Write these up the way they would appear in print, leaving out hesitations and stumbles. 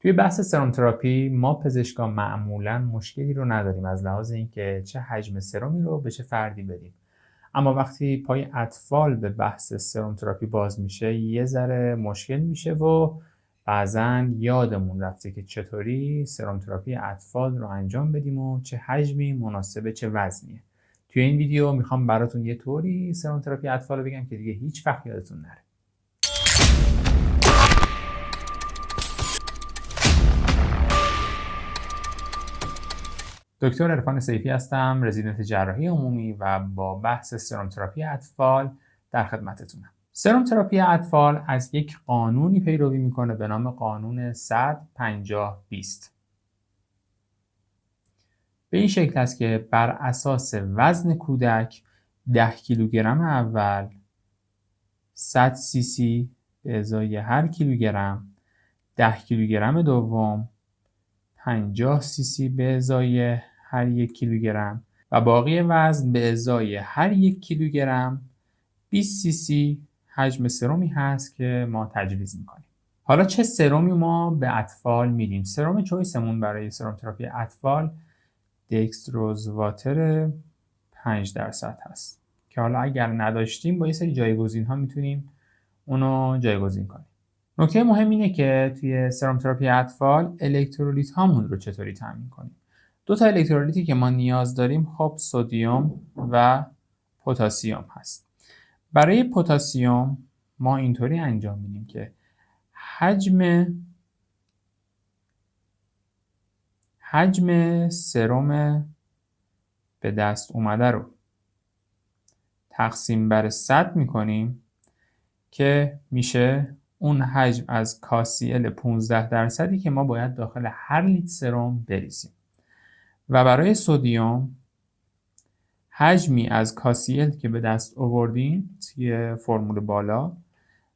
توی بحث سرم تراپی ما پزشکان معمولا مشکلی رو نداریم از لحاظ اینکه چه حجم سرمی رو به چه فردی بدیم. اما وقتی پای اطفال به بحث سرم تراپی باز میشه یه ذره مشکل میشه و بعضا یادمون رفته که چطوری سرم تراپی اطفال رو انجام بدیم و چه حجمی مناسبه چه وزنیه. توی این ویدیو میخوام براتون یه طوری سرم تراپی اطفال رو بگم که دیگه هیچ وقت یادتون نره. دکتر عرفان سیفی هستم، رزیدنت جراحی عمومی و با بحث سرم تراپی اطفال در خدمتتونم. سرم تراپی اطفال از یک قانونی پیروی میکنه به نام قانون 100-50-20. به این شکل است که بر اساس وزن کودک 10 کیلوگرم اول 100 سی سی به ازای هر کیلوگرم، 10 کیلوگرم دوم 50 سی سی به ازای هر 1 کیلوگرم و باقی وزن به ازای هر 1 کیلوگرم 20 سی سی حجم سرمی هست که ما تجویز میکنیم. حالا چه سرمی ما به اطفال میدیم؟ سرم چویسمون برای سرم تراپی اطفال دکستروزواتر 5% هست که حالا اگر نداشتیم با یه سری جایگزین ها میتونیم اونو جایگزین کنیم. نکته مهم اینه که توی سرم تراپی اطفال الکترولیت هامون رو چطوری تامین کنیم. دو تا الکترولیتی که ما نیاز داریم خب سدیم و پتاسیم هست. برای پتاسیم ما اینطوری انجام میدیم که حجم سرم به دست اومده رو تقسیم بر 100 میکنیم که میشه اون حجم از کاسیل 15% که ما باید داخل هر لیتر سرم بریزیم. و برای سدیم حجمی از کاسیل که به دست آوردیم توی فرمول بالا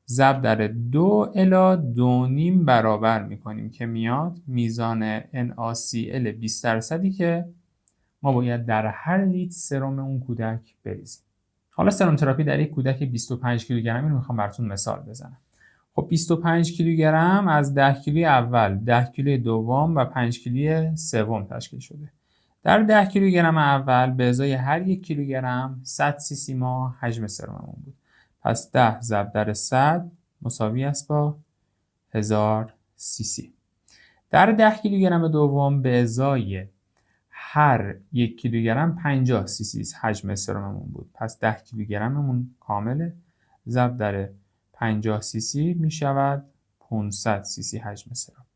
ضرب در 2 الی 2.5 برابر میکنیم که میاد میزان NaCl 20% که ما باید در هر لیتر سرم اون کودک بریزیم. حالا سرم تراپی در یک کودک 25 کیلوگرمی رو میخوام براتون مثال بزنم. خب 25 کیلوگرم از 10 کیلوی اول، 10 کیلوی دوم و 5 کیلوی سوم تشکیل شده. در 10 کیلوگرم اول به ازای هر 1 کیلوگرم 100 سی سی ما حجم سرممون بود. پس 10 ضرب در 100 مساوی است با 1000 سی سی. در 10 کیلوگرم دوم به ازای هر 1 کیلوگرم 50 سی سی حجم سرممون بود. پس 10 کیلوگرممون کامله. ضرب در 50 سی سی می شود 500 سی سی حجم سرم.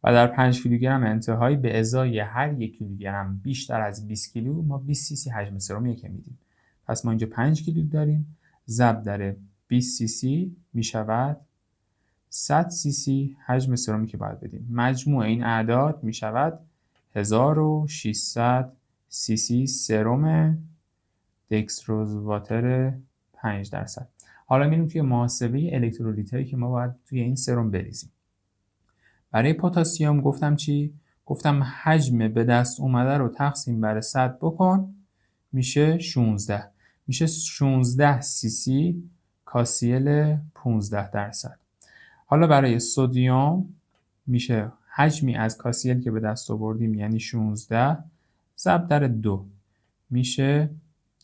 و در 5 کیلوگرم انتهایی به ازای هر 1 کیلوگرم بیشتر از 20 کیلو ما 20 سی سی حجم سرمی که میدیم. پس ما اینجا 5 کیلو داریم. ضرب در 20 سی سی می شود 100 سی سی حجم سرمی که باید بدیم. مجموع این اعداد می شود 1600 سی سی سرم دکستروزواتر 5%. حالا میریم توی محاسبه الکترولیت هایی که ما باید توی این سرم بریزیم. برای پتاسیم گفتم چی؟ گفتم حجم به دست اومده رو تقسیم بر 100 بکن میشه 16. میشه 16 سی سی کاسیل 15%. حالا برای سدیم میشه حجمی از کاسیل که به دست آوردیم یعنی 16 ضرب در 2 میشه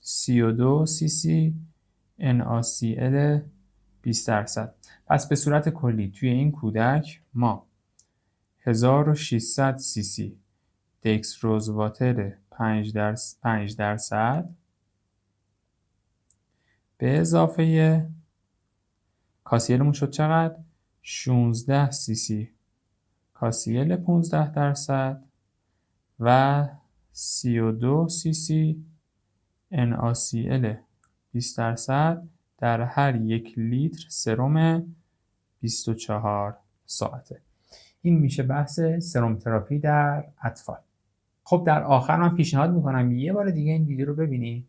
32 سی سی NaCl 20%. پس به صورت کلی توی این کودک ما 1600 سی سی دکستروزواتر 5% به اضافه کاسیلمون شد چقدر؟ 16 سی سی کاسیل 15% و 32 سی سی NaCl 20% در هر 1 لیتر سرم 24 ساعته. این میشه بحث سرم تراپی در اطفال. خب در آخر من پیشنهاد میکنم یه بار دیگه این ویدیو رو ببینی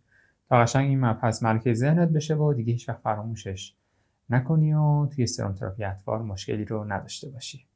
تا قشنگ این مبحث ملکه ذهنت بشه و دیگه هیچ وقت فراموشش نکنی و توی سرم تراپی اطفال مشکلی رو نداشته باشی.